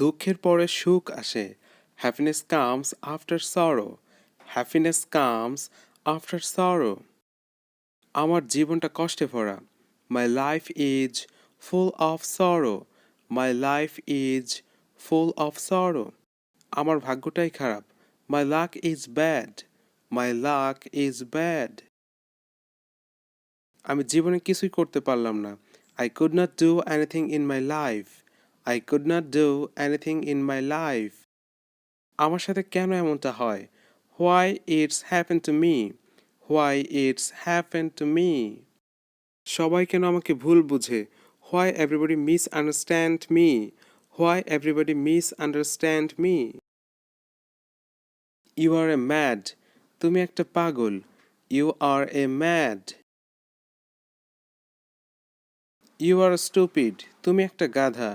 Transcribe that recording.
দুঃখের পরে সুখ আসে। Happiness comes after sorrow. Happiness comes after sorrow. আমার জীবনটা কষ্টে ভরা। My life is full of sorrow. My life is full of sorrow. আমার ভাগ্যটাই খারাপ। My luck is bad. My luck is bad. আমি জীবনে কিছুই করতে পারলাম না। I could not do anything in my life. I could not do anything in my life. আমার সাথে কেন এমনটা হয়? Why it's happen to me. Why it's happen to me. সবাই কেন আমাকে ভুল বুঝে? Why everybody misunderstand me. Why everybody misunderstand me. You are a mad. তুমি একটা পাগল। You are a mad. You are stupid. তুমি একটা গাধা।